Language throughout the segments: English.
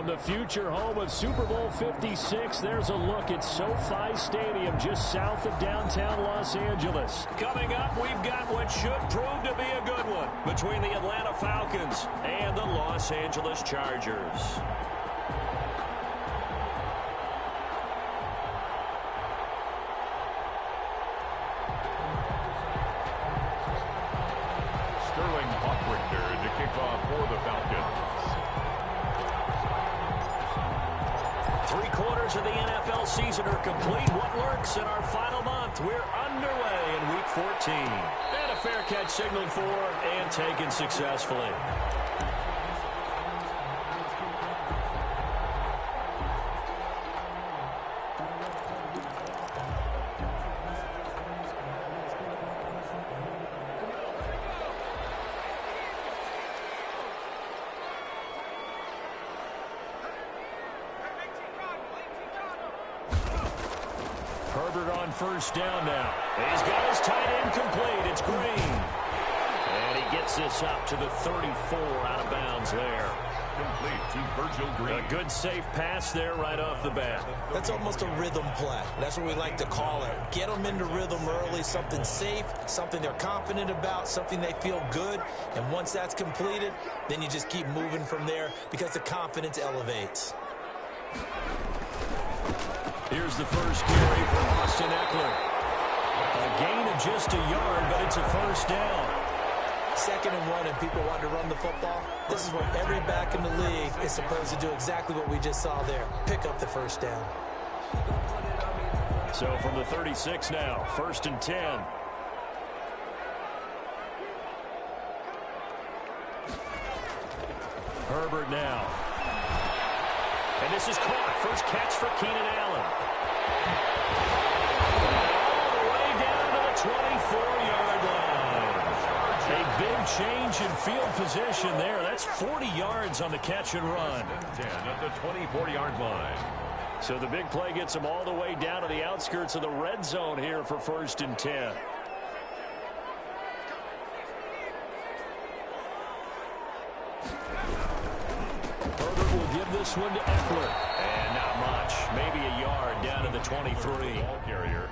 From the future home of Super Bowl 56, there's a look at SoFi Stadium just south of downtown Los Angeles. Coming up, we've got what should prove to be a good one between the Atlanta Falcons and the Los Angeles Chargers. To kick off for the Falcons. 3 quarters of the NFL season are complete. What lurks in our final month? We're underway in Week 14. And a fair catch signaled for and taken successfully. Herbert on first down now. He's got his tight end complete. It's Green. And he gets this up to the 34 out of bounds there. Complete to Virgil Green. A good safe pass there right off the bat. That's almost a rhythm play. That's what we like to call it. Get them into rhythm early, something safe, something they're confident about, something they feel good. And once that's completed, then you just keep moving from there because the confidence elevates. Here's the first carry from Austin Eckler. A gain of just a yard, but it's a first down. 2nd and 1, and people want to run the football. This is what every back in the league is supposed to do, exactly what we just saw there. Pick up the first down. So from the 36 now, 1st and 10. Herbert now. And this is caught. First catch for Keenan Allen. All the way down to the 24-yard line. A big change in field position there. That's 40 yards on the catch and run. 10 at the 24-yard line. So the big play gets them all the way down to the outskirts of the red zone here for 1st and 10. Herbert will give this one to Eckler. And not much. Maybe a yard down to the 23. Ball carrier.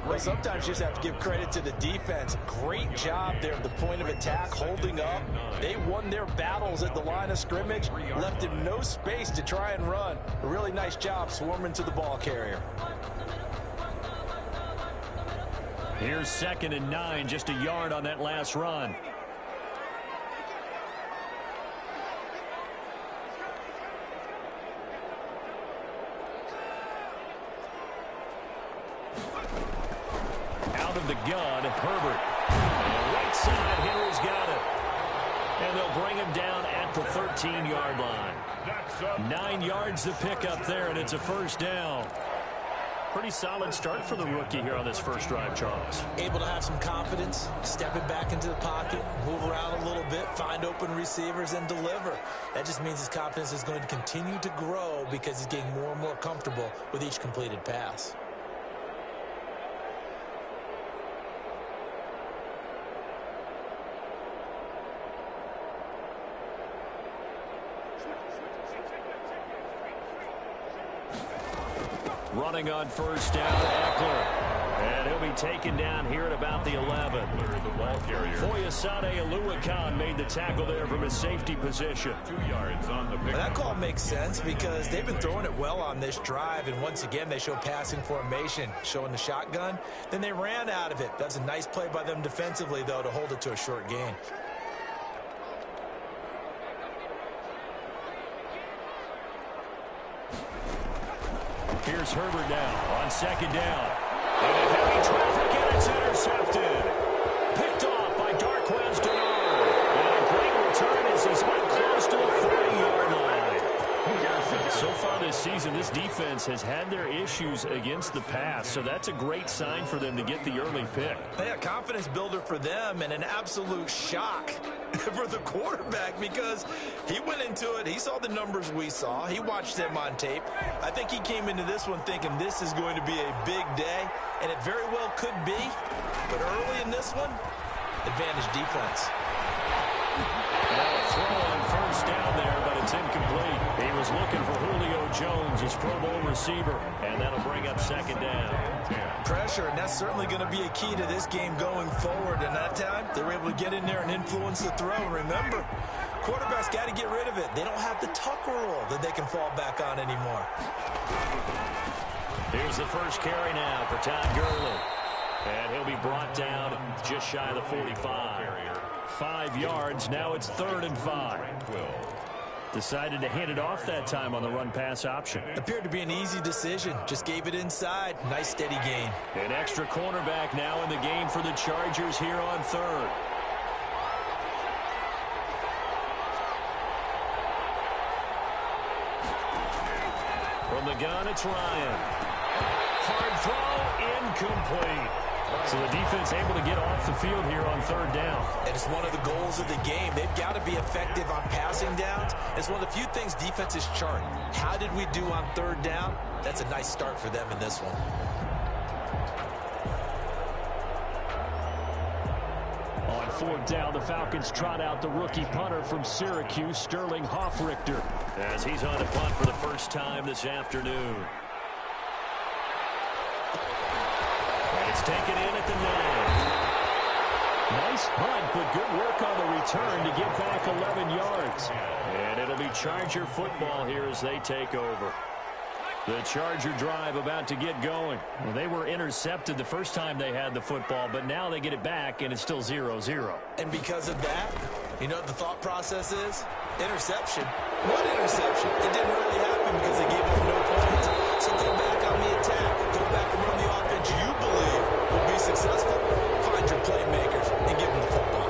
Well, sometimes you just have to give credit to the defense. Great job there at the point of attack, holding up. They won their battles at the line of scrimmage, left him no space to try and run. A really nice job swarming to the ball carrier. Here's 2nd and 9, just a yard on that last run. Out of the gun, Herbert. And right side, Henry's got it. And they'll bring him down at the 13-yard line. 9 yards to pick up there, and it's a first down. Pretty solid start for the rookie here on this first drive, Charles. Able to have some confidence, stepping back into the pocket, move around a little bit, find open receivers, and deliver. That just means his confidence is going to continue to grow because he's getting more and more comfortable with each completed pass. Running on first down, Eckler. And he'll be taken down here at about the 11. The ball carrier. Foyesade Oluwakan made the tackle there from his safety position. 2 yards on the pick. Well, that call makes sense because they've been throwing it well on this drive, and once again they show passing formation, showing the shotgun. Then they ran out of it. That's a nice play by them defensively, though, to hold it to a short gain. Here's Herbert now on 2nd down. And heavy traffic, and it's intercepted. Picked off by Darquez Denard. And a great return as he's right close to the 40-yard line. So far this season, this defense has had their issues against the pass, so that's a great sign for them to get the early pick. Yeah, confidence builder for them and an absolute shock for the quarterback because he went into it. He saw the numbers we saw. He watched them on tape. I think he came into this one thinking this is going to be a big day, and it very well could be. But early in this one, advantage defense. Now a throw on first down there, but it's It's incomplete. He was looking for Julio Jones, his Pro Bowl receiver, and that'll bring up second down. Pressure, and that's certainly going to be a key to this game going forward. And that time, they were able to get in there and influence the throw. Remember, quarterbacks got to get rid of it. They don't have the tuck rule that they can fall back on anymore. Here's the first carry now for Todd Gurley. And he'll be brought down just shy of the 45. 5 yards, now it's 3rd and 5. Decided to hand it off that time on the run-pass option. Appeared to be an easy decision. Just gave it inside. Nice, steady gain. An extra cornerback now in the game for the Chargers here on 3rd. From the gun, it's Ryan. Hard throw, incomplete. So the defense able to get off the field here on 3rd down. And it's one of the goals of the game. They've got to be effective on passing downs. It's one of the few things defenses chart. How did we do on 3rd down? That's a nice start for them in this one. On 4th down, the Falcons trot out the rookie punter from Syracuse, Sterling Hoffrichter, as he's on to punt for the first time this afternoon. It's taken in at the 9. Nice punt, but good work on the return to get back 11 yards. And it'll be Charger football here as they take over. The Charger drive about to get going. Well, they were intercepted the first time they had the football, but now they get it back, and it's still 0-0. And because of that, you know what the thought process is? Interception. What interception? It didn't really happen because they gave up no points. So go back on the attack. Go back and run the offense you believe will be successful. Find your playmakers and give them the football.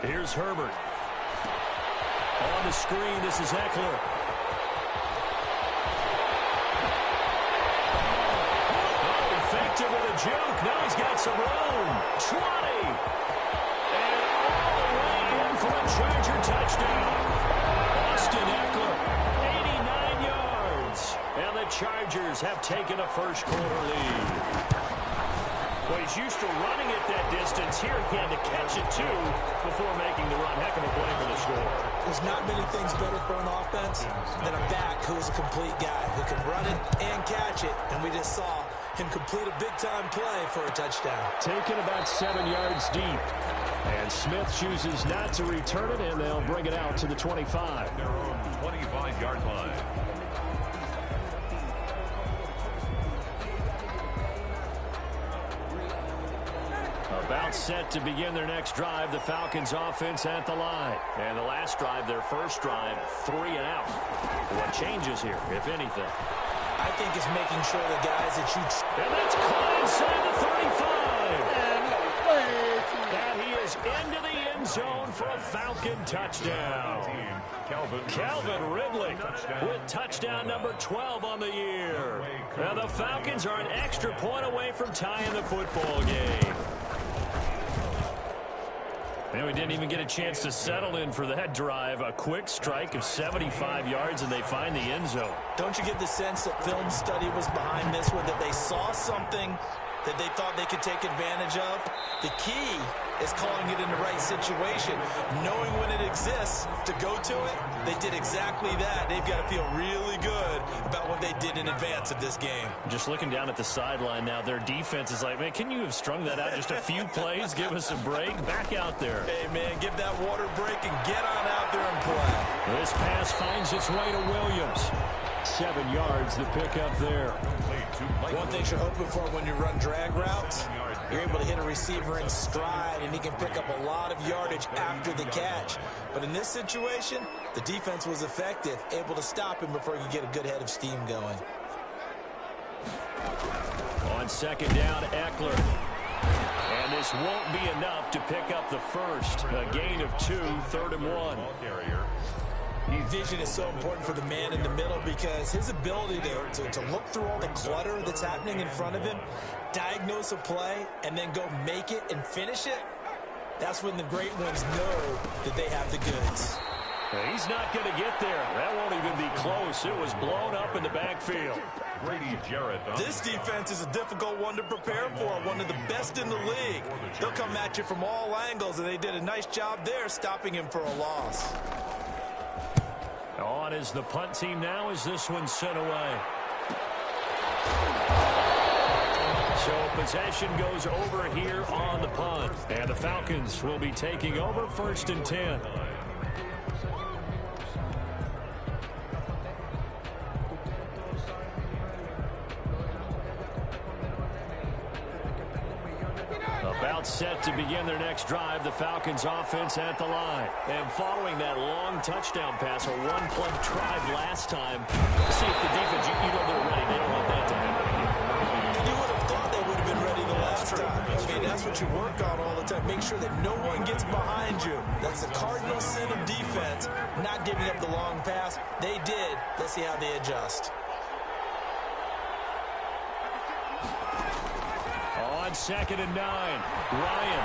Here's Herbert. On the screen, this is Eckler. Oh, faked it with a juke. Now he's got some room. 20. And all the way in for a Charger touchdown. Austin Eckler, 89 yards. And the Chargers have taken a first quarter lead. Well, he's used to running it that distance. Here he had to catch it, too, before making the run. Heck of a play for the score. There's not many things better for an offense than a back who's a complete guy who can run it and catch it. And we just saw him complete a big-time play for a touchdown. Taken about 7 yards deep. And Smith chooses not to return it, and they'll bring it out to the 25. Their own 25-yard line. About set to begin their next drive, the Falcons offense at the line. And the last drive, their first drive, 3 and out. What changes here, if anything? I think it's making sure the guys that you... And that's caught inside the 35. And he is into the end zone for a Falcon touchdown. Calvin Ridley with touchdown number 12 on the year. Now the Falcons are an extra point away from tying the football game. And we didn't even get a chance to settle in for that drive. A quick strike of 75 yards, and they find the end zone. Don't you get the sense that film study was behind this one, that they saw something that they thought they could take advantage of? The key is calling it in the right situation, knowing when it exists to go to it. They did exactly that. They've got to feel really good about what they did in advance of this game. Just looking down at the sideline now, their defense is like, man, can you have strung that out just a few plays? Give us a break. Back out there. Hey, man, give that water break and get on out there and play. This pass finds its way to Williams. 7 yards the pickup there. One thing you're hoping for when you run drag routes, you're able to hit a receiver in stride, and he can pick up a lot of yardage after the catch. But in this situation, the defense was effective, able to stop him before he could get a good head of steam going. On second down, Eckler. And this won't be enough to pick up the first. A gain of 2, 3rd and 1. Vision is so important for the man in the middle because his ability to look through all the clutter that's happening in front of him, diagnose a play, and then go make it and finish it, That's when the great ones know that they have the goods. He's not going to get there. That won't even be close. It was blown up in the backfield. This defense is a difficult one to prepare for, one of the best in the league. They'll come at you from all angles, and they did a nice job there stopping him for a loss. On is the punt team now as this one's sent away. So possession goes over here on the punt. And the Falcons will be taking over 1st and 10. About set to begin their next drive, the Falcons offense at the line. And following that long touchdown pass, a one-play drive last time, see if the defense, you know they're ready. They don't want that to happen again. You would have thought they would have been ready the last time. I mean, that's what you work on all the time. Make sure that no one gets behind you. That's the cardinal sin of defense, not giving up the long pass. They did. Let's see how they adjust. On 2nd and 9, Ryan.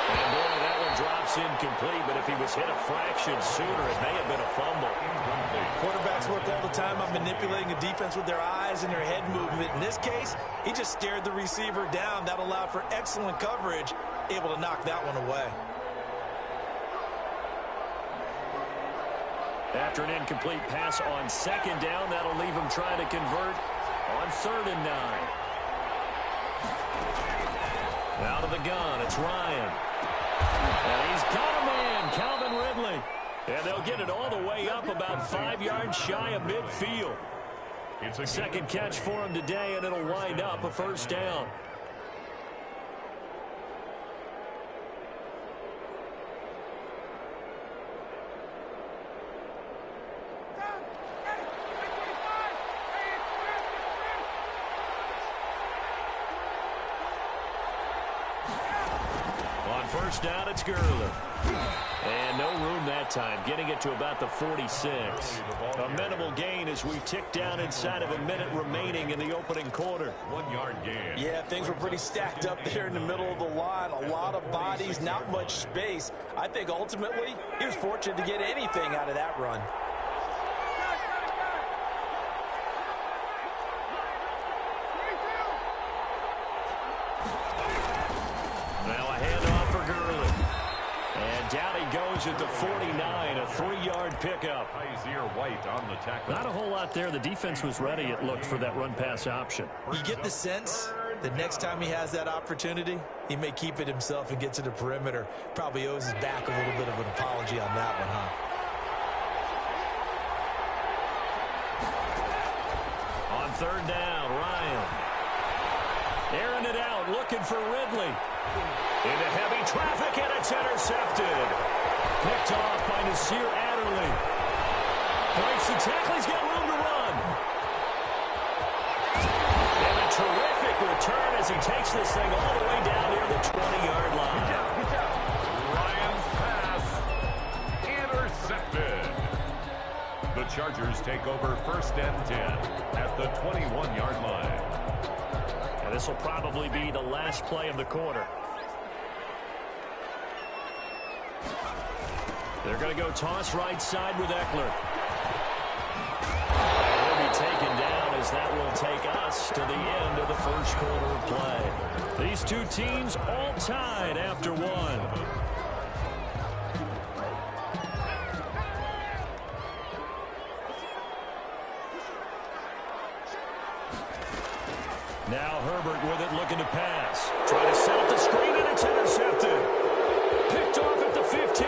And boy, that one drops incomplete, but if he was hit a fraction sooner, it may have been a fumble. Quarterbacks work all the time on manipulating a defense with their eyes and their head movement. In this case, he just stared the receiver down. That allowed for excellent coverage, able to knock that one away. After an incomplete pass on 2nd down, that'll leave him trying to convert on 3rd and 9. Out of the gun, it's Ryan. And he's got a man, Calvin Ridley. And they'll get it all the way up about 5 yards shy of midfield. It's a second catch for him today, and it'll wind up a 1st down. On 1st down, it's Gurley. And no room that time, getting it to about the 46. A minimal gain as we tick down inside of a minute remaining in the opening quarter. 1 yard gain. Yeah, things were pretty stacked up there in the middle of the line. A lot of bodies, not much space. I think ultimately he was fortunate to get anything out of that run. Now a handoff for Gurley. And down he goes at the 49, a 3-yard pickup. White on the tackle. Not a whole lot there. The defense was ready, it looked, for that run-pass option. You get the sense that next time he has that opportunity, he may keep it himself and get to the perimeter. Probably owes his back a little bit of an apology on that one, huh? On 3rd down, Ryan. Airing it out, looking for Ridley. Into heavy traffic, and it's intercepted. Picked off by Nasir Adderley. Breaks the tackle, he's got room to run. And a terrific return as he takes this thing all the way down near the 20-yard line. Ryan's pass intercepted. The Chargers take over 1st and 10 at the 21-yard line. And this will probably be the last play of the quarter. They're going to go toss right side with Eckler. And he'll be taken down as that will take us to the end of the 1st quarter of play. These two teams all tied after one. Now Herbert with it, looking to pass. Trying to set up the screen, and it's intercepted. Picked off at the 15.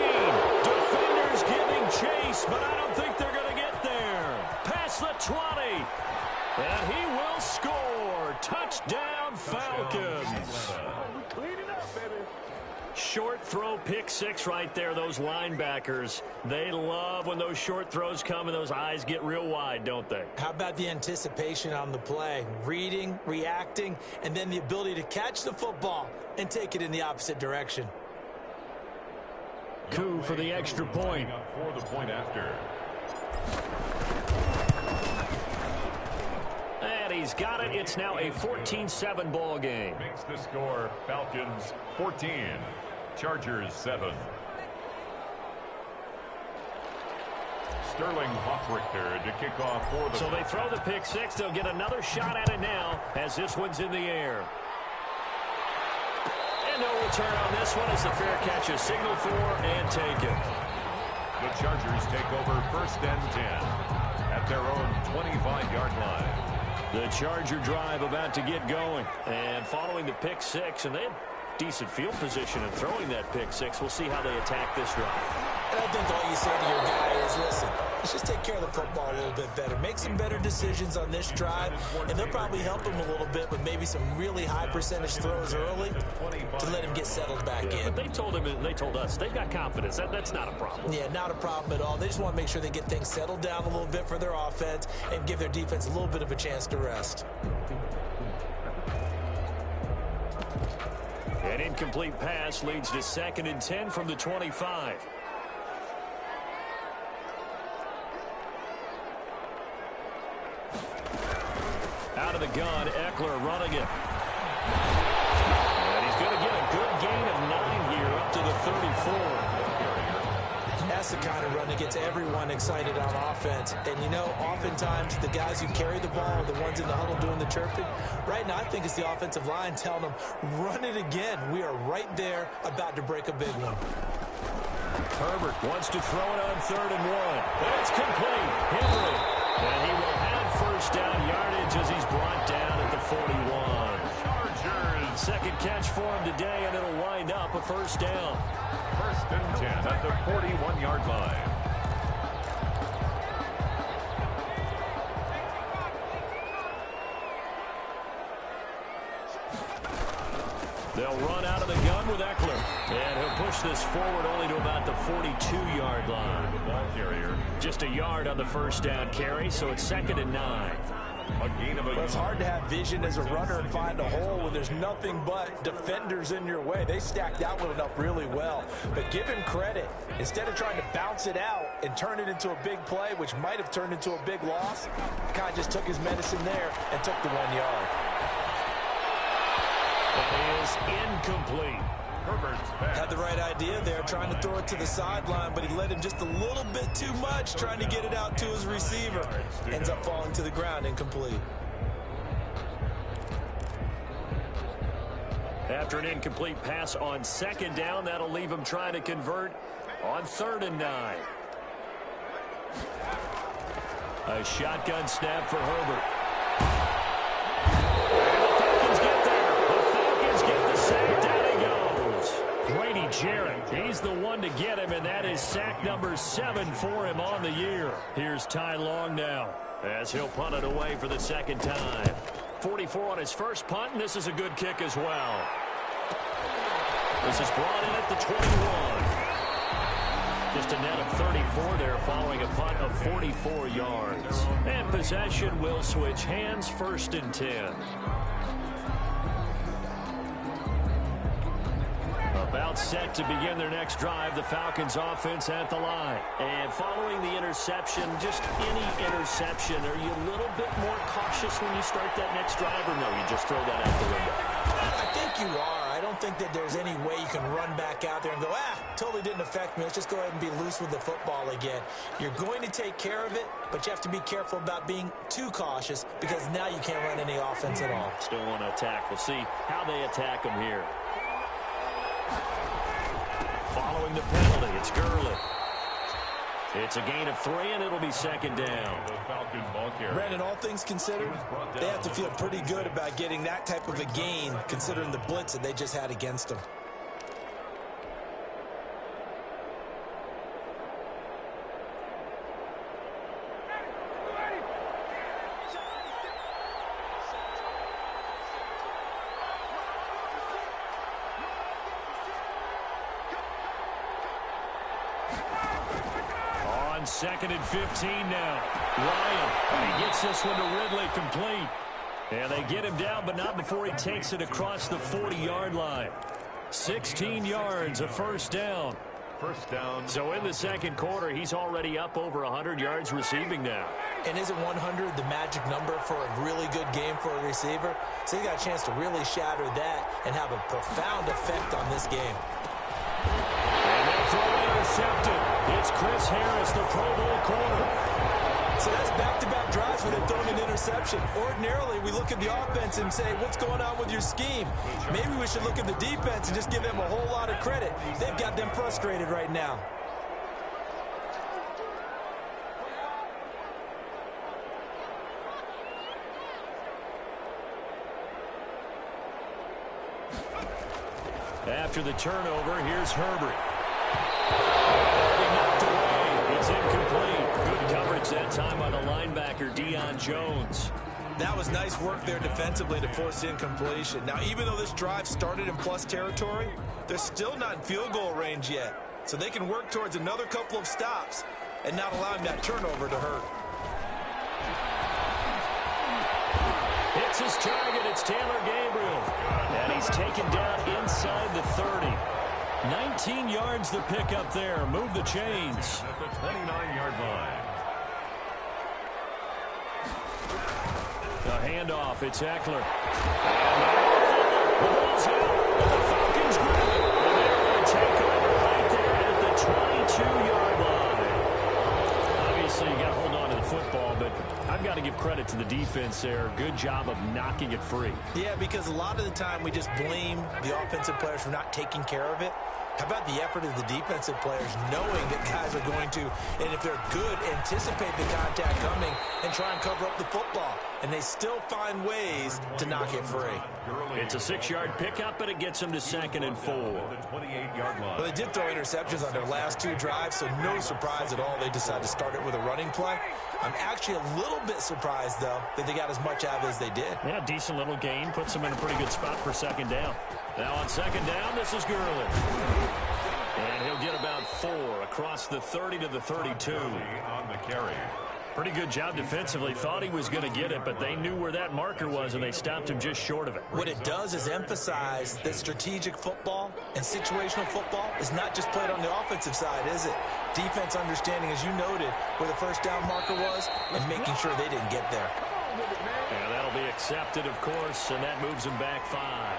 Defenders giving chase, but I don't think they're going to get there. Past the 20. And he will score. Touchdown, Falcons. Short throw, pick 6 right there. Those linebackers, they love when those short throws come and those eyes get real wide, don't they? How about the anticipation on the play? Reading, reacting, and then the ability to catch the football and take it in the opposite direction. Coup for the extra point. For the point after. And he he's got it. It's now a 14-7 ball game. Makes the score Falcons 14, Chargers 7. Sterling Hoffrichter to kick off for the... So they throw the pick six. They'll get another shot at it now as this one's in the air. And no return on this one as the fair catch is signaled for and taken. The Chargers take over 1st and 10 at their own 25-yard line. The Charger drive about to get going. And following the pick six, and they have decent field position in throwing that pick six. We'll see how they attack this drive. And I think all you say to your guy is, listen, let's just take care of the football a little bit better. Make some better decisions on this drive, and they'll probably help him a little bit with maybe some really high percentage throws early to let him get settled back in. But they told him, and they told us, they've got confidence. That's not a problem. Yeah, not a problem at all. They just want to make sure they get things settled down a little bit for their offense and give their defense a little bit of a chance to rest. An incomplete pass leads to 2nd and 10 from the 25. Out of the gun, Eckler running it. And he's going to get a good gain of 9 here up to the 34. That's the kind of run that gets everyone excited on offense. And, you know, oftentimes the guys who carry the ball are the ones in the huddle doing the chirping. Right now, I think it's the offensive line telling them, run it again. We are right there about to break a big one. Herbert wants to throw it on 3rd and 1. It's complete. Henry. And he will have 1st down yardage as he's brought down at the 41. Chargers. 2nd catch for him today, and it'll wind up a 1st down. 1st and 10 at the 41-yard line. They'll run out of the gun with Eckler. And he'll push this forward only to about the 42-yard line. The ball carrier. Just a yard on the 1st down carry, so it's 2nd and 9. A gain of a... Well, it's hard to have vision as a runner and find a hole when there's nothing but defenders in your way. They stacked that one up really well. But give him credit. Instead of trying to bounce it out and turn it into a big play, which might have turned into a big loss, kind of just took his medicine there and took the 1 yard. It is incomplete. Herbert's back. Had the right idea there, trying to throw it to the sideline, but he let him just a little bit too much, trying to get it out to his receiver. Ends up falling to the ground, incomplete. After an incomplete pass on 2nd down, that'll leave him trying to convert on 3rd and 9. A shotgun snap for Herbert. Grady Jarrett, he's the one to get him, and that is sack number 7 for him on the year. Here's Ty Long now as he'll punt it away for the 2nd time. 44 on his first punt, and this is a good kick as well. This is brought in at the 21. Just a net of 34 there following a punt of 44 yards. And possession will switch hands, 1st and 10. About set to begin their next drive, the Falcons offense at the line. And following the interception, just any interception, are you a little bit more cautious when you start that next drive, or no, you just throw that out the window? I think you are. I don't think that there's any way you can run back out there and go, totally didn't affect me. Let's just go ahead and be loose with the football again. You're going to take care of it, but you have to be careful about being too cautious because now you can't run any offense at all. Still want to attack. We'll see how they attack them here. Following the penalty, it's Gurley. It's a gain of 3, and it'll be 2nd down. The Falcon ball carrier. Brandon, all things considered, they have to feel pretty good about getting that type of a gain considering the blitz that they just had against them. On 2nd and 15 now. Ryan, and he gets this one to Ridley complete. And they get him down, but not before he takes it across the 40-yard line. 16 yards, a 1st down. first down. So in the second quarter, he's already up over 100 yards receiving now. And isn't 100 the magic number for a really good game for a receiver? So he got a chance to really shatter that and have a profound effect on this game. And that throw intercepted. It's Chris Harris, the Pro Bowl corner. So that's back-to-back drives where they've thrown an interception. Ordinarily, we look at the offense and say, what's going on with your scheme? Maybe we should look at the defense and just give them a whole lot of credit. They've got them frustrated right now. After the turnover, here's Herbert. Knocked away. It's incomplete. Good coverage that time on the linebacker, Deion Jones. That was nice work there defensively to force incompletion. Now, even though this drive started in plus territory, they're still not in field goal range yet. So they can work towards another couple of stops and not allowing that turnover to hurt. Hits his target. It's Taylor Gabriel. And he's taken down inside the 30. 19 yards the pick up there. Move the chains. At the 29-yard line. The handoff. It's Eckler. The ball's out. And the Falcons grab it. And they're going to take over right there at the 22-yard line. Obviously, you got to hold on to the football, but I've got to give credit to the defense there. Good job of knocking it free. Yeah, because a lot of the time we just blame the offensive players for not taking care of it. How about the effort of the defensive players knowing that guys are going to, and if they're good, anticipate the contact coming and try and cover up the football. And they still find ways to knock it free. It's a 6-yard pickup, but it gets them to 2nd and 4. Well, they did throw interceptions on their last 2 drives, so no surprise at all they decided to start it with a running play. I'm actually a little bit surprised, though, that they got as much out of it as they did. Yeah, decent little gain. Puts them in a pretty good spot for 2nd down. Now on 2nd down, this is Gurley. And he'll get about 4 across the 30 to the 32. On the carry. Pretty good job defensively. Thought he was going to get it, but they knew where that marker was, and they stopped him just short of it. What it does is emphasize that strategic football and situational football is not just played on the offensive side, is it? Defense understanding, as you noted, where the first down marker was and making sure they didn't get there. And that'll be accepted, of course, and that moves them back 5.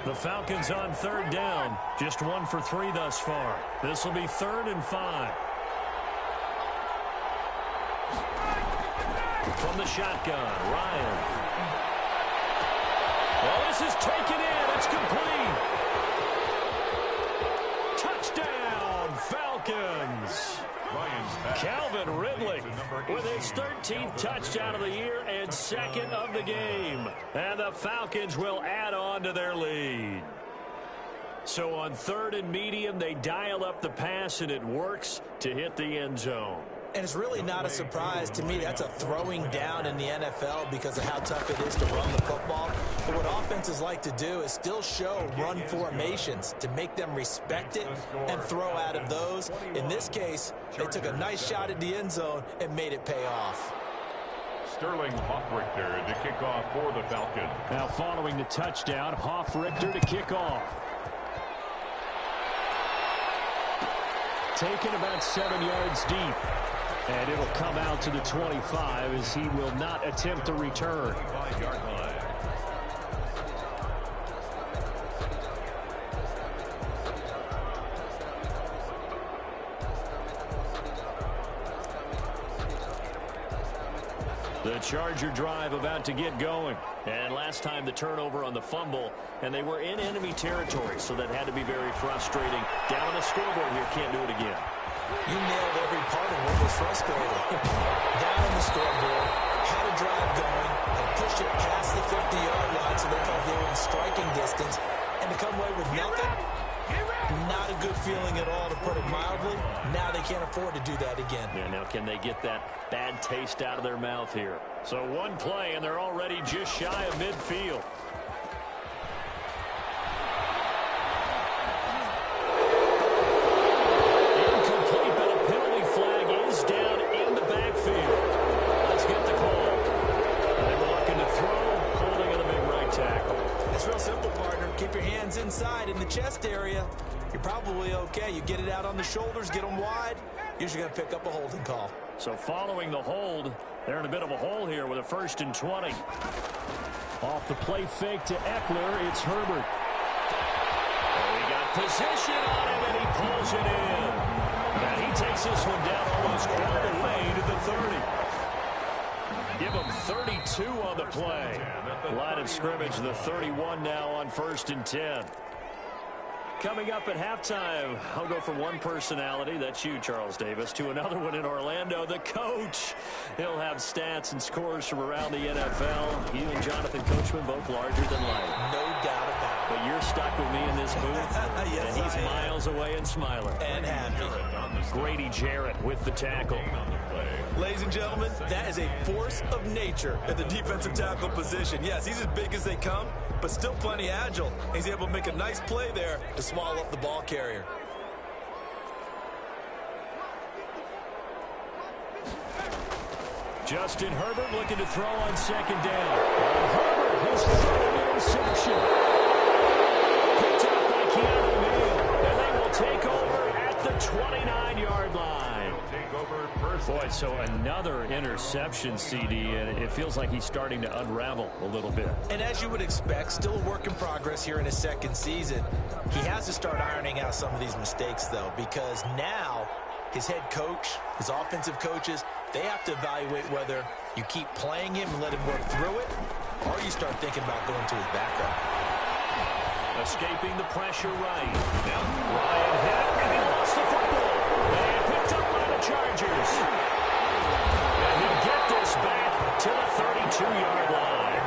The Falcons on 3rd down. Just 1 for 3 thus far. This will be 3rd and 5. From the shotgun, Ryan. Well, this is taken in. It's complete. Touchdown, Falcons. Calvin Ridley with his 13th touchdown of the year and 2nd of the game. And the Falcons will add on to their lead. So on 3rd and medium, they dial up the pass, and it works to hit the end zone. And it's really not a surprise to me. That's a throwing down in the NFL because of how tough it is to run the football. But what offenses like to do is still show run formations to make them respect it and throw out of those. In this case, they took a nice shot at the end zone and made it pay off. Sterling Hoffrichter to kick off for the Falcons. Now following the touchdown, Hoffrichter to kick off. Taken about 7 yards deep. And it'll come out to the 25 as he will not attempt a return. 25-yard line. The Charger drive about to get going. And last time the turnover on the fumble, and they were in enemy territory, so that had to be very frustrating. Down on the scoreboard here, can't do it again. You nailed every part of what was frustrating. Down on the scoreboard, had a drive going, and pushed it past the 50-yard line so they thought they were in striking distance. And to come away with nothing, not a good feeling at all, to put it mildly. Now they can't afford to do that again. Yeah, now can they get that bad taste out of their mouth here? So one play, and they're already just shy of midfield. out on the shoulders, get them wide, usually going to pick up a holding call. So following the hold, they're in a bit of a hole here with a 1st and 20. Off the play fake to Eckler, it's Herbert. Oh, he got position on him, and he pulls it in. And he takes this one down almost all the way to the 30. Give him 32 on the play. Line of scrimmage, the 31 now on 1st and 10. Coming up at halftime, I'll go from one personality, that's you, Charles Davis, to another one in Orlando, the coach. He'll have stats and scores from around the NFL. You and Jonathan Coachman, both larger than life. No doubt about it. But you're stuck with me in this booth, yes, and he's miles away and smiling. And happy. Grady Jarrett with the tackle. Ladies and gentlemen, that is a force of nature at the defensive tackle position. Yes, he's as big as they come, but still plenty agile. He's able to make a nice play there to swallow up the ball carrier. Justin Herbert looking to throw on 2nd down. Herbert, his 3rd interception. Picked up by Keanu Neal, and they will take over at the 29-yard line. Boy, so another interception, CD, and it feels like he's starting to unravel a little bit. And as you would expect, still a work in progress here in his 2nd season. He has to start ironing out some of these mistakes, though, because now his head coach, his offensive coaches, they have to evaluate whether you keep playing him and let him work through it, or you start thinking about going to his backup. Escaping the pressure right. Now Ryan hit it, and he lost the football. And picked up by the Chargers. And he'll get this back to the 32-yard line.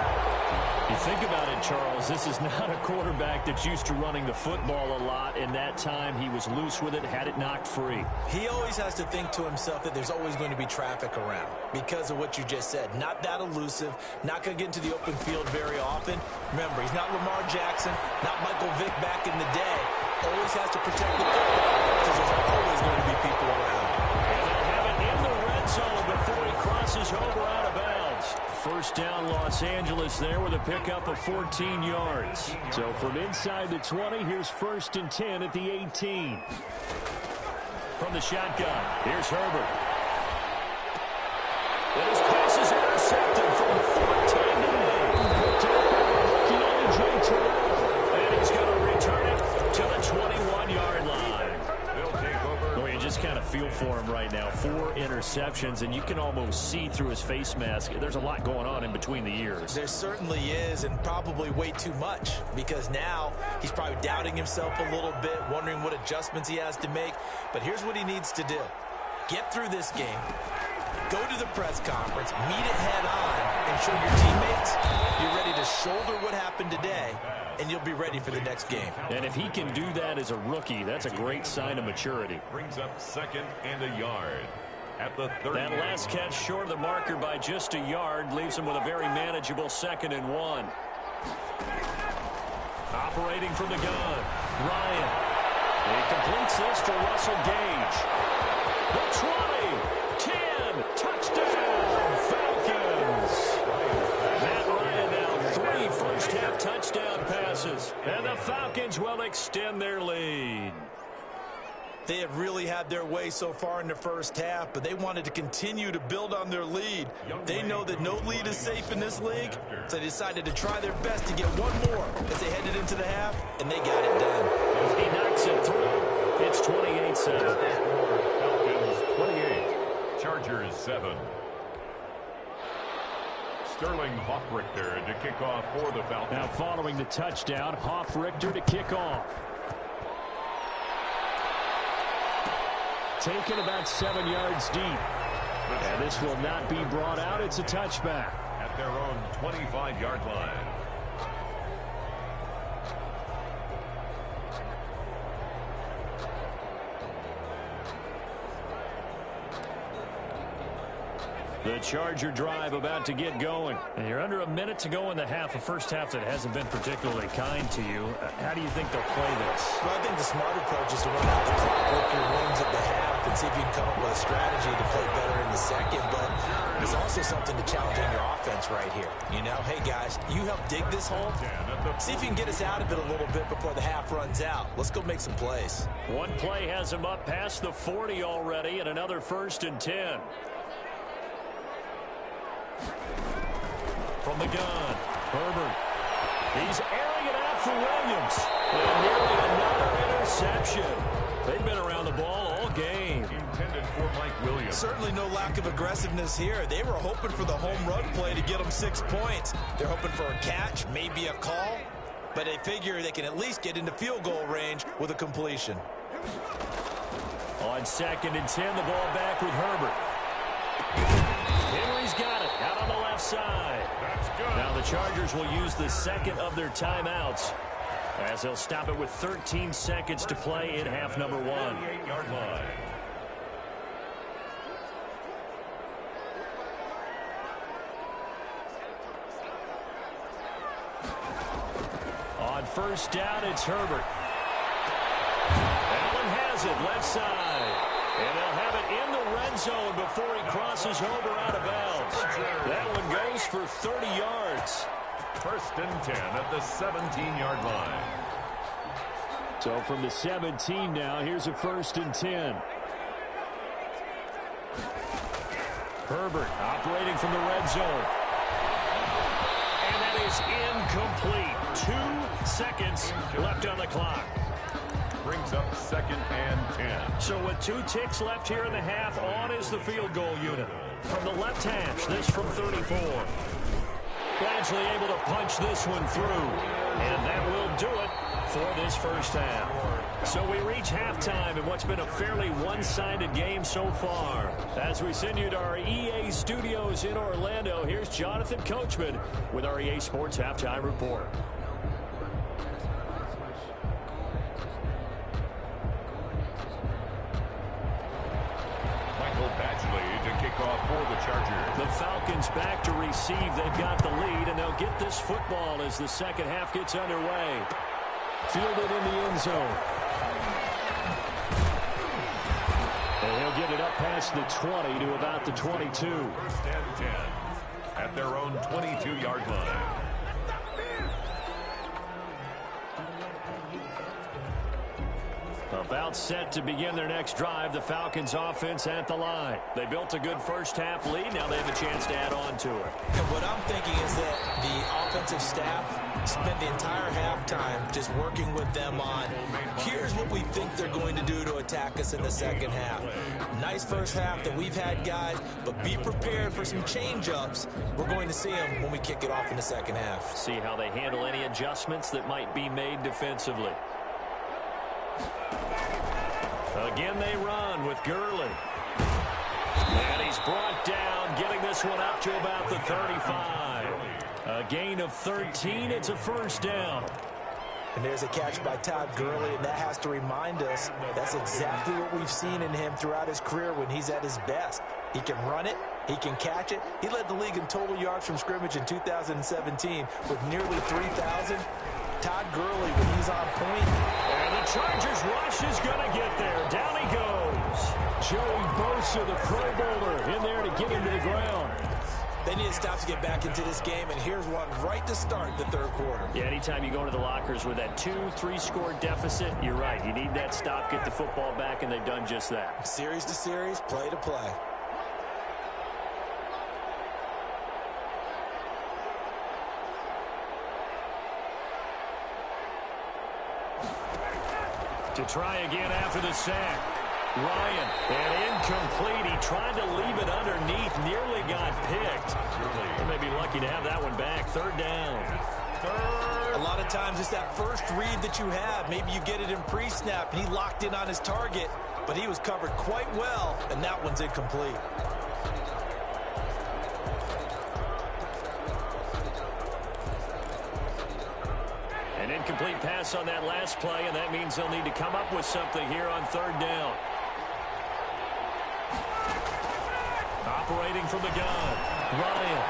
You think about it, Charles, this is not a quarterback that's used to running the football a lot. In that time, he was loose with it, had it knocked free. He always has to think to himself that there's always going to be traffic around because of what you just said. Not that elusive, not going to get into the open field very often. Remember, he's not Lamar Jackson, not Michael Vick back in the day. Always has to protect the football because there's always going to be people around. And they'll have it in the red zone before he crosses over out of bounds. 1st down, Los Angeles there with a pickup of 14 yards. So from inside the 20, here's 1st and 10 at the 18. From the shotgun, here's Herbert. And his pass is intercepted from 14 to 8. And he's going to return it to the 21-yard line. Well, you just kind of feel for him right now. 4 interceptions, and you can almost see through his face mask. There's a lot going on in between the ears. There certainly is, and probably way too much, because now he's probably doubting himself a little bit, wondering what adjustments he has to make. But here's what he needs to do. Get through this game. Go to the press conference, meet it head on, and show your teammates you're ready to shoulder what happened today, and you'll be ready for the next game. And if he can do that as a rookie, that's a great sign of maturity. Brings up 2nd and a yard at the 30. That last catch short of the marker by just a yard leaves him with a very manageable 2nd and 1. Operating from the gun, Ryan. He completes this to Russell Gage. The 20, 10, touchdown, Falcons. Matt Ryan now 3 first-half touchdown passes, and the Falcons will extend their lead. They have really had their way so far in the first half, but they wanted to continue to build on their lead. They know that no lead is safe in this league, so they decided to try their best to get one more as they headed into the half, and they got it done. He knocks it through. It's 28-7. Falcons 28, Chargers 7. Sterling Hoffrichter to kick off for the Falcons. Now following the touchdown, Hoffrichter to kick off. Taken about 7 yards deep. And this will not be brought out. It's a touchback. At their own 25-yard line. The Charger drive about to get going. And you're under a minute to go in the half, a first half that hasn't been particularly kind to you. How do you think they'll play this? Well, I think the smart approach is to run out the clock, work your wins at the half, and see if you can come up with a strategy to play better in the second. But there's also something to challenging your offense us right here. You know, hey, guys, you help dig this hole. See if you can get us out of it a little bit before the half runs out. Let's go make some plays. One play has him up past the 40 already, and another 1st and 10. From the gun, Herbert. He's airing it out for Williams. And nearly another interception. They've been around the ball all game. Intended for Mike Williams. Certainly no lack of aggressiveness here. They were hoping for the home run play to get them 6 points. They're hoping for a catch, maybe a call, but they figure they can at least get into field goal range with a completion. On 2nd and 10, the ball back with Herbert. Henry's got it out on the left side. That's good. Now the Chargers will use the 2nd of their timeouts, as they'll stop it with 13 seconds to play in half number 1. 38-yard line. On 1st down, it's Herbert. Allen has it left side. And they'll have it in the red zone before he crosses over out of bounds. That one goes for 30 yards. 1st and 10 at the 17-yard line. So from the 17 now, here's a 1st and 10. Herbert operating from the red zone. And that is incomplete. 2 seconds left on the clock. Brings up 2nd and 10. So with 2 ticks left here in the half, on is the field goal unit. From the left hash, this from 34. Blanchly able to punch this one through. And that will do it for this 1st half. So we reach halftime in what's been a fairly one-sided game so far. As we send you to our EA studios in Orlando, here's Jonathan Coachman with our EA Sports Halftime Report. For the Chargers. The Falcons back to receive. They've got the lead, and they'll get this football as the 2nd half gets underway. Fielded in the end zone. And he'll get it up past the 20 to about the 22. 1st and 10 at their own 22-yard line. About set to begin their next drive, the Falcons offense at the line. They built a good 1st half lead. Now they have a chance to add on to it. And what I'm thinking is that the offensive staff spent the entire halftime just working with them on, here's what we think they're going to do to attack us in the 2nd half. Nice 1st half that we've had, guys, but be prepared for some change-ups. We're going to see them when we kick it off in the 2nd half. See how they handle any adjustments that might be made defensively. Again, they run with Gurley. And he's brought down, getting this one up to about the 35. A gain of 13. It's a 1st down. And there's a catch by Todd Gurley, and that has to remind us that's exactly what we've seen in him throughout his career when he's at his best. He can run it. He can catch it. He led the league in total yards from scrimmage in 2017 with nearly 3,000. Todd Gurley, when he's on point. And the Chargers rush is going to get there. Down he goes. Joey Bosa, the Pro Bowler, in there to get him to the ground. They need to stop to get back into this game, and here's one right to start the 3rd quarter. Yeah, anytime you go into the lockers with that 2-3 score deficit, you're right. You need that stop, get the football back, and they've done just that. Series to series, play to play. To try again after the sack. Ryan, and incomplete. He tried to leave it underneath, nearly got picked. They may be lucky to have that one back. 3rd down. A lot of times it's that first read that you have. Maybe you get it in pre-snap, and he locked in on his target, but he was covered quite well, and that one's incomplete. An incomplete pass on that last play, and that means they'll need to come up with something here on 3rd down. Operating from the gun. Ryan.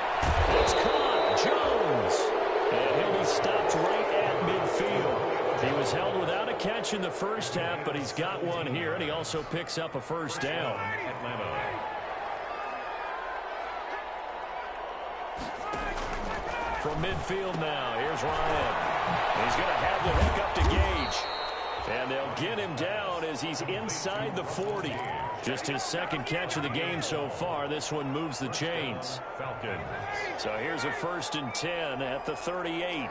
It's caught. Jones. And he'll be stopped right at midfield. He was held without a catch in the 1st half, but he's got one here, and he also picks up a 1st down. from midfield now. Here's Ryan. He's going to have the hook up to Gage. And they'll get him down as he's inside the 40. Just his second catch of the game so far. This one moves the chains. Falcons. So here's a 1st and 10 at the 38.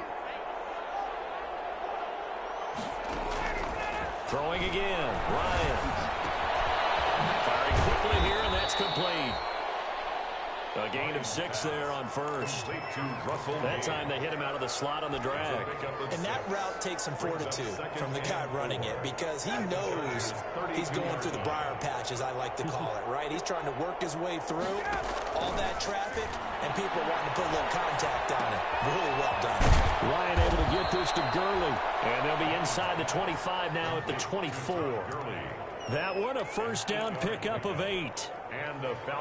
Throwing again. Ryan. Firing quickly here, and that's complete. A gain of 6 there on first. That time they hit him out of the slot on the drag. And that route takes some fortitude from the guy running it because he knows he's going through the briar patch, as I like to call it, right? He's trying to work his way through all that traffic, and people are wanting to put a little contact on it. Really well done. Ryan able to get this to Gurley. And they'll be inside the 25 now at the 24. That one a first down pickup of 8.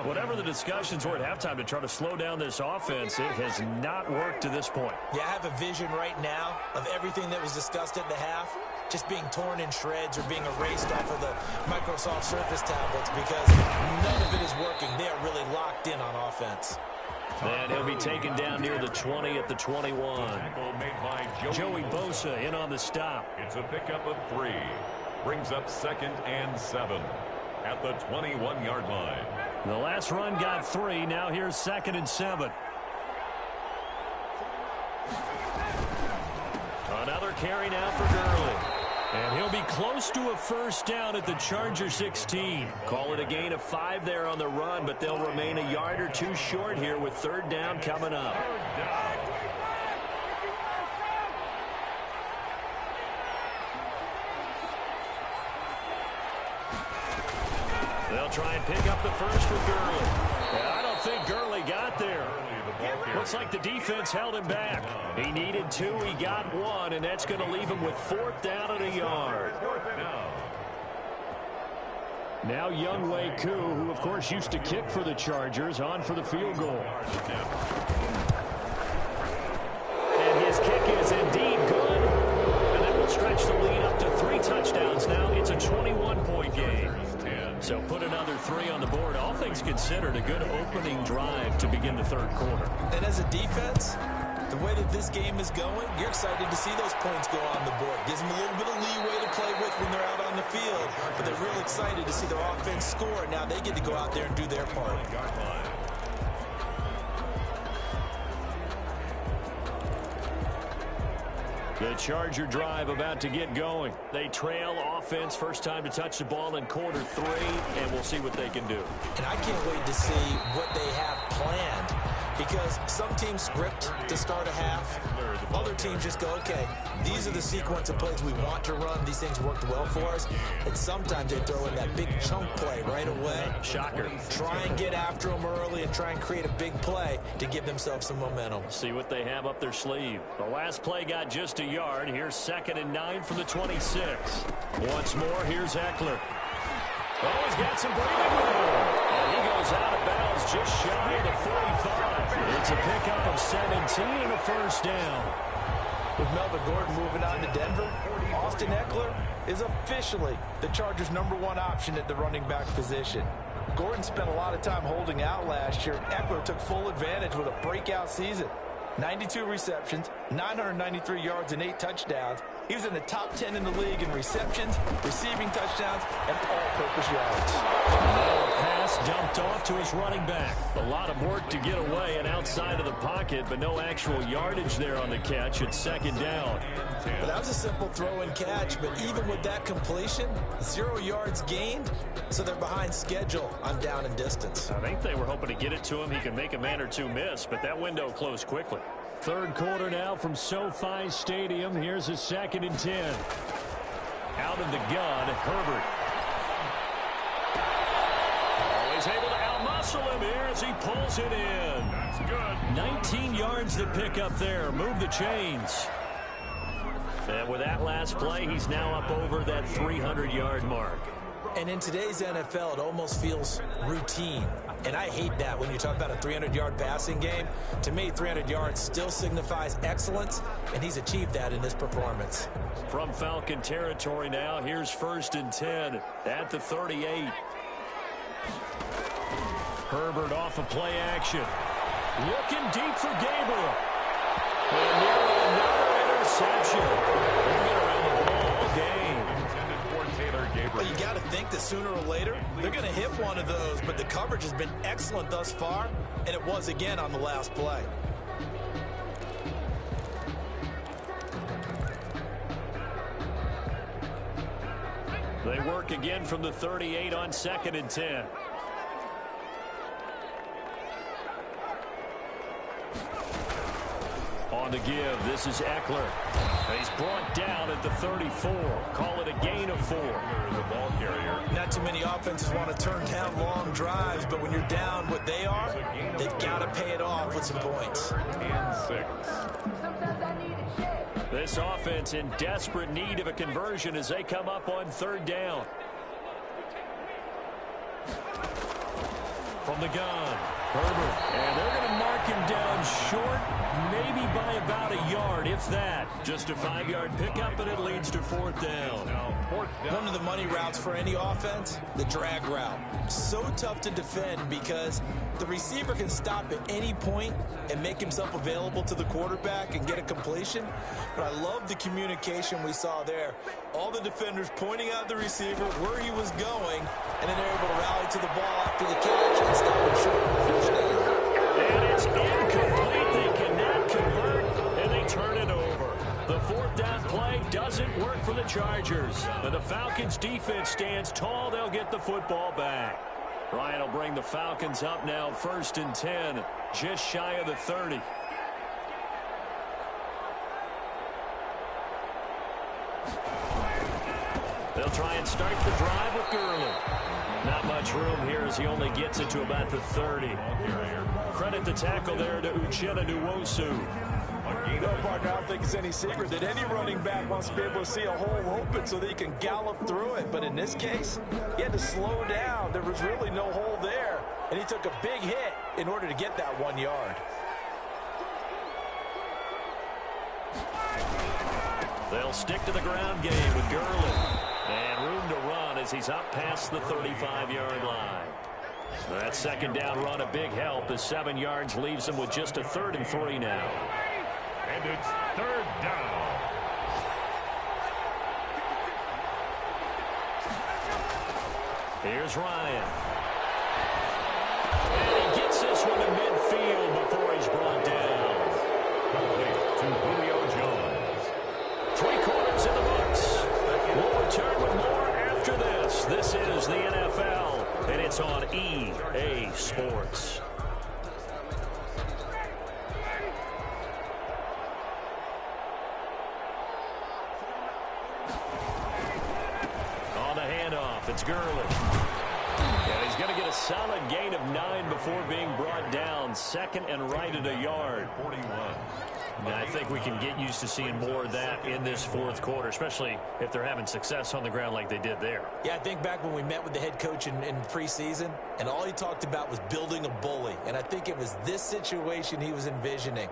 Whatever the discussions were at halftime to try to slow down this offense, it has not worked to this point. Yeah, I have a vision right now of everything that was discussed at the half just being torn in shreds or being erased off of the Microsoft Surface tablets because none of it is working. They are really locked in on offense. And he'll be taken down near the 20 at the 21. Joey Bosa in on the stop. It's a pickup of 3. Brings up 2nd and 7 at the 21-yard line. The last run got 3. Now here's 2nd and 7. Another carry now for Gurley. And he'll be close to a first down at the Charger 16. Call it a gain of 5 there on the run, but they'll remain a yard or 2 short here with 3rd down coming up. They'll try and pick up the first with Gurley. I don't think Gurley got there. Looks like the defense held him back. He needed 2, he got 1, and that's going to leave him with 4th down and a yard. Now Younghoe Koo, who of course used to kick for the Chargers, on for the field goal. And his kick is indeed good. And that will stretch the lead up to 3 touchdowns now. It's a 21-point game. So put another 3 on the board. All things considered, a good opening drive to begin the 3rd quarter. And as a defense, the way that this game is going, you're excited to see those points go on the board. Gives them a little bit of leeway to play with when they're out on the field. But they're real excited to see their offense score. Now they get to go out there and do their part. The Charger drive about to get going. They trail offense, first time to touch the ball in quarter 3, and we'll see what they can do. And I can't wait to see what they have planned because some teams script to start a half. Other teams just go, okay, these are the sequence of plays we want to run. These things worked well for us. And sometimes they throw in that big chunk play right away. Shocker. Try and get after them early and try and create a big play to give themselves some momentum. See what they have up their sleeve. The last play got just a yard. Here's 2nd and 9 from the 26. Once more, here's Eckler. Oh, he's got some breathing room. And he goes out of bounds just shy of the 45. It's a pickup of 17 and a first down. With Melvin Gordon moving on to Denver, Austin Eckler is officially the Chargers' #1 option at the running back position. Gordon spent a lot of time holding out last year. Eckler took full advantage with a breakout season. 92 receptions, 993 yards, and 8 touchdowns. He was in the top 10 in the league in receptions, receiving touchdowns, and all-purpose yards. Now a pass dumped off to his running back. A lot of work to get away and outside of the pocket, but no actual yardage there on the catch. It's 2nd down. But that was a simple throw and catch, but even with that completion, 0 yards gained, so they're behind schedule on down and distance. I think they were hoping to get it to him. He can make a man or 2 miss, but that window closed quickly. 3rd quarter now from SoFi Stadium. Here's a 2nd and 10. Out of the gun, Herbert. Always able to outmuscle him here as he pulls it in. That's good. 19 yards to pick up there. Move the chains. And with that last play, he's now up over that 300-yard mark. And in today's NFL, it almost feels routine. And I hate that when you talk about a 300-yard passing game. To me, 300 yards still signifies excellence, and he's achieved that in this performance. From Falcon territory now, here's 1st and 10 at the 38. Herbert off of play action. Looking deep for Gabriel. And nearly another interception. They've been around the ball all game. Intended for Taylor Gabriel. Well, you got to think that sooner or later, they're going to hit one of those, but the coverage has been excellent thus far, and it was again on the last play. They work again from the 38 on 2nd and 10. On the give, this is Eckler. He's brought down at the 34. Call it a gain of 4. The ball carrier. Not too many offenses want to turn down long drives, but when you're down what they are, they've got to pay it off with some points. And 6. This offense in desperate need of a conversion as they come up on 3rd down. From the gun, Herbert. And they're going to mark him down short, maybe by about a yard, if that. Just a 5-yard pickup, and it leads to 4th down. Now 4th down. One of the money routes for any offense, the drag route. So tough to defend because the receiver can stop at any point and make himself available to the quarterback and get a completion. But I love the communication we saw there. All the defenders pointing out the receiver where he was going, and then they're able to rally to the ball after the catch and stop him short of the first down. And it's incomplete. They cannot convert, and they turn it over. The 4th down play doesn't work for the Chargers. But the Falcons defense stands tall. They'll get the football back. Ryan will bring the Falcons up now, 1st and 10, just shy of the 30. They'll try and start the drive with Gurley. Not much room here as he only gets it to about the 30. Credit the tackle there to Uchenna Nwosu. No, partner, I don't think it's any secret that any running back wants to be able to see a hole open so that he can gallop through it. But in this case, he had to slow down. There was really no hole there, and he took a big hit in order to get that 1 yard. They'll stick to the ground game with Gurley. And room to run as he's up past the 35-yard line. That 2nd down run, a big help as 7 yards leaves him with just a 3rd and 3 now. And it's 3rd down. Here's Ryan. And he gets this one to midfield before he's brought down. Complete to Julio Jones. 3 quarters in the books. We'll return with more after this. This is the NFL, and it's on EA Sports. On the handoff, it's Gurley. And he's going to get a solid gain of 9 before being brought down. 2nd and right at a yard. 41. And I think we can get used to seeing more of that in this 4th quarter, especially if they're having success on the ground like they did there. Yeah, I think back when we met with the head coach in preseason, and all he talked about was building a bully. And I think it was this situation he was envisioning.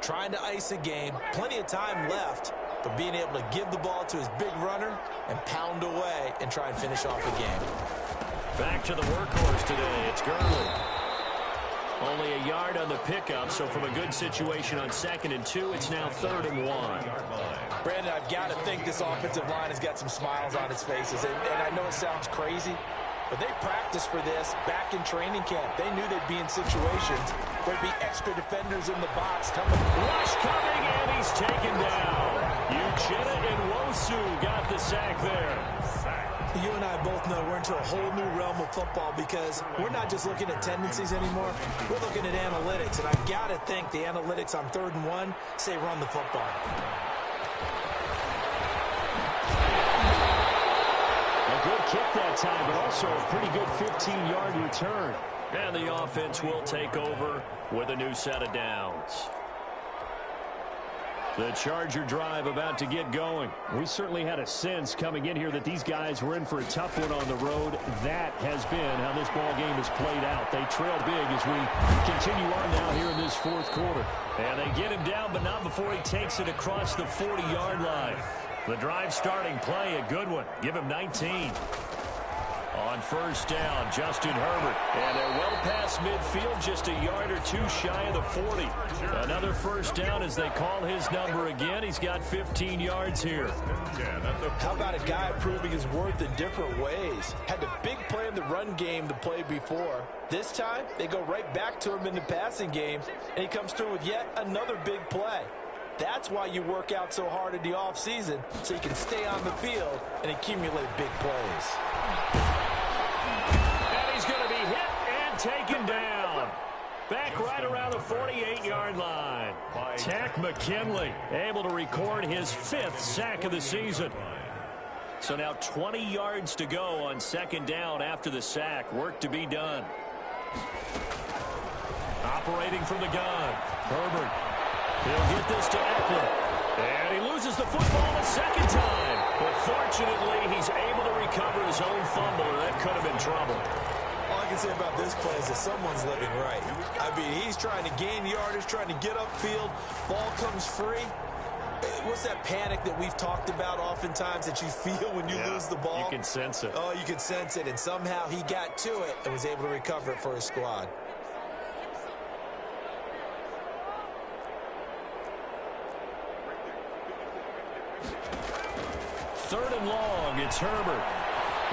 Trying to ice a game, plenty of time left, but being able to give the ball to his big runner and pound away and try and finish off the game. Back to the workhorse today. It's Gurley. Only a yard on the pickup, so from a good situation on 2nd and 2, it's now 3rd and 1. Brandon, I've got to think this offensive line has got some smiles on its faces. And I know it sounds crazy, but they practiced for this back in training camp. They knew they'd be in situations where there'd be extra defenders in the box coming. Rush coming, and he's taken down. Uchenna Nwosu got the sack there. You and I both know we're into a whole new realm of football because we're not just looking at tendencies anymore. We're looking at analytics, and I've got to think the analytics on 3rd and 1 say run the football. A good kick that time, but also a pretty good 15-yard return. And the offense will take over with a new set of downs. The Charger drive about to get going. We certainly had a sense coming in here that these guys were in for a tough one on the road. That has been how this ball game has played out. They trail big as we continue on now here in this 4th quarter. And they get him down, but not before he takes it across the 40-yard line. The drive starting play, a good one. Give him 19. On first down, Justin Herbert. And they're well past midfield, just a yard or two shy of the 40. Another first down as they call his number again. He's got 15 yards here. How about a guy proving his worth in different ways? Had the big play in the run game the play before. This time, they go right back to him in the passing game, and he comes through with yet another big play. That's why you work out so hard in the offseason, so you can stay on the field and accumulate big plays. And he's going to be hit and taken down. Back right around the 48-yard line. Takk McKinley able to record his 5th sack of the season. So now 20 yards to go on second down after the sack. Work to be done. Operating from the gun, Herbert. He'll get this to Eckler. And he loses the football a second time. But fortunately, he's able to recover his own fumble, or that could have been trouble. All I can say about this play is that someone's living right. I mean, he's trying to gain yardage, trying to get upfield. Ball comes free. What's that panic that we've talked about oftentimes that you feel when you lose the ball? You can sense it. Oh, you can sense it. And somehow he got to it and was able to recover it for his squad. Third and long, it's Herbert.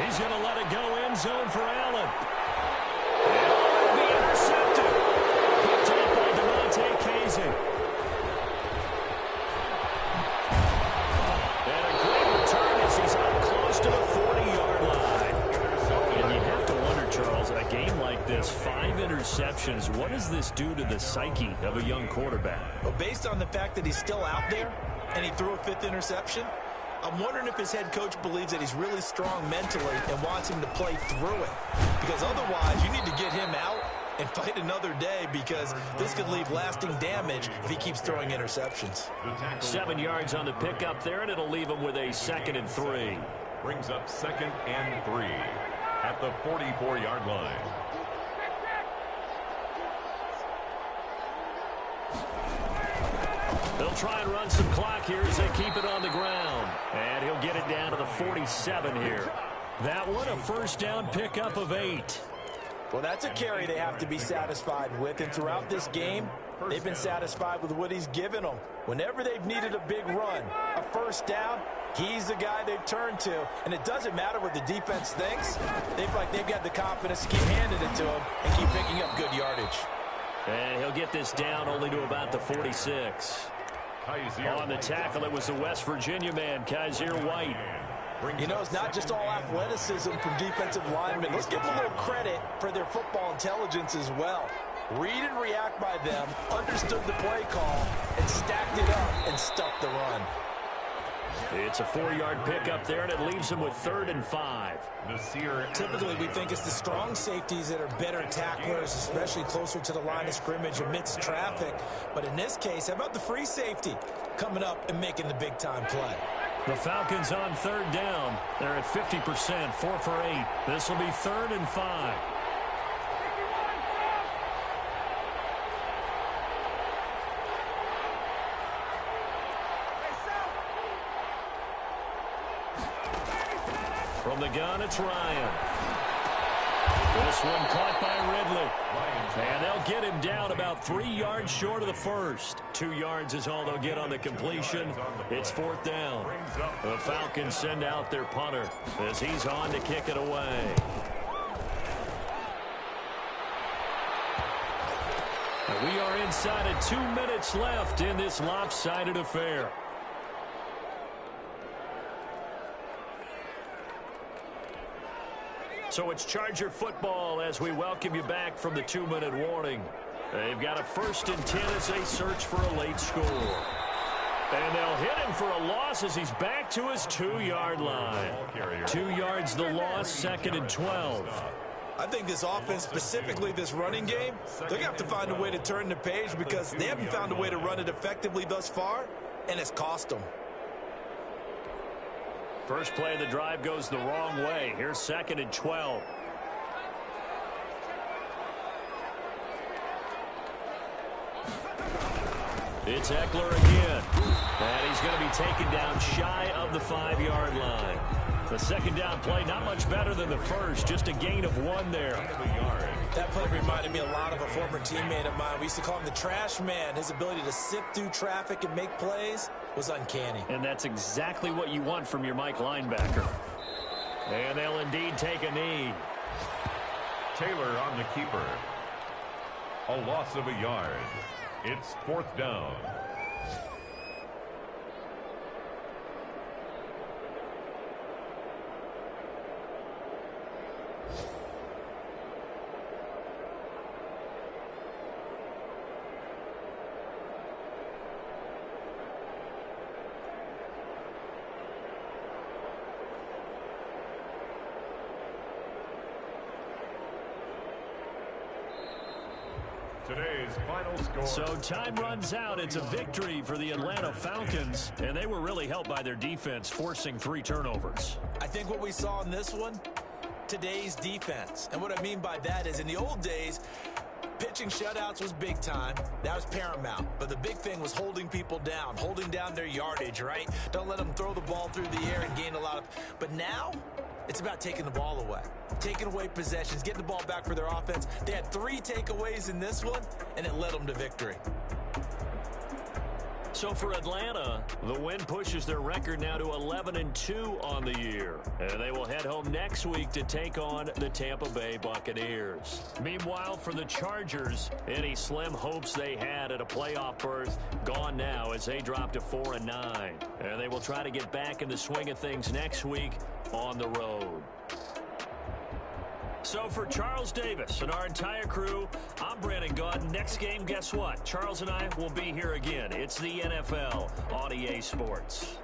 He's going to let it go end zone for Allen. And it'll be intercepted. Picked up by Devontae Casey. And a great return as he's up close to the 40-yard line. And you have to wonder, Charles, in a game like this, 5 interceptions, what does this do to the psyche of a young quarterback? Well, based on the fact that he's still out there and he threw a 5th interception, I'm wondering if his head coach believes that he's really strong mentally and wants him to play through it. Because otherwise, you need to get him out and fight another day, because this could leave lasting damage if he keeps throwing interceptions. 7 yards on the pickup there, and it'll leave him with a 2nd and 3. Brings up 2nd and 3 at the 44-yard line. They'll try and run some clock here as they keep it on the ground. And he'll get it down to the 47 here. That one, a first down pickup of 8. Well, that's a carry they have to be satisfied with. And throughout this game, they've been satisfied with what he's given them. Whenever they've needed a big run, a first down, he's the guy they've turned to. And it doesn't matter what the defense thinks. They've got the confidence to keep handing it to him and keep picking up good yardage. And he'll get this down only to about the 46. On the tackle, it was the West Virginia man, Kaiser White. You know, it's not just all athleticism from defensive linemen. Let's give them a little credit for their football intelligence as well. Read and react by them, understood the play call, and stacked it up and stuffed the run. It's a 4-yard pickup there, and it leaves him with 3rd and 5. Typically, we think it's the strong safeties that are better tacklers, especially closer to the line of scrimmage amidst traffic. But in this case, how about the free safety coming up and making the big-time play? The Falcons on 3rd down. They're at 50%, 4 for 8. This will be 3rd and 5. From the gun, it's Ryan. This one caught by Ridley. And they'll get him down about 3 yards short of the first. 2 yards is all they'll get on the completion. It's 4th down. The Falcons send out their punter as he's on to kick it away. And we are inside of 2 minutes left in this lopsided affair. So it's Charger football as we welcome you back from the 2-minute warning. They've got a 1st and 10 as they search for a late score. And they'll hit him for a loss as he's back to his 2-yard line. 2 yards the loss, 2nd and 12. I think this offense, specifically this running game, they're going to have to find a way to turn the page because they haven't found a way to run it effectively thus far, and it's cost them. First play of the drive goes the wrong way. Here's 2nd and 12. It's Eckler again. And he's going to be taken down shy of the 5-yard line. The second down play, not much better than the first. Just a gain of 1 there. That play reminded me a lot of a former teammate of mine. We used to call him the trash man. His ability to sift through traffic and make plays was uncanny. And that's exactly what you want from your Mike linebacker. And they'll indeed take a knee. Taylor on the keeper. A loss of a yard. It's 4th down. Today's final score. So time runs out. It's a victory for the Atlanta Falcons, and they were really helped by their defense, forcing 3 turnovers. I think what we saw in this one, today's defense. And what I mean by that is in the old days, pitching shutouts was big time. That was paramount. But the big thing was holding people down, holding down their yardage, right? Don't let them throw the ball through the air and gain a lot of... But now, it's about taking the ball away. Taking away possessions, getting the ball back for their offense. They had 3 takeaways in this one, and it led them to victory. So for Atlanta, the win pushes their record now to 11-2 on the year. And they will head home next week to take on the Tampa Bay Buccaneers. Meanwhile, for the Chargers, any slim hopes they had at a playoff berth gone now as they drop to 4-9. And they will try to get back in the swing of things next week on the road. So for Charles Davis and our entire crew, I'm Brandon Gaudin. Next game, guess what? Charles and I will be here again. It's the NFL on EA Sports.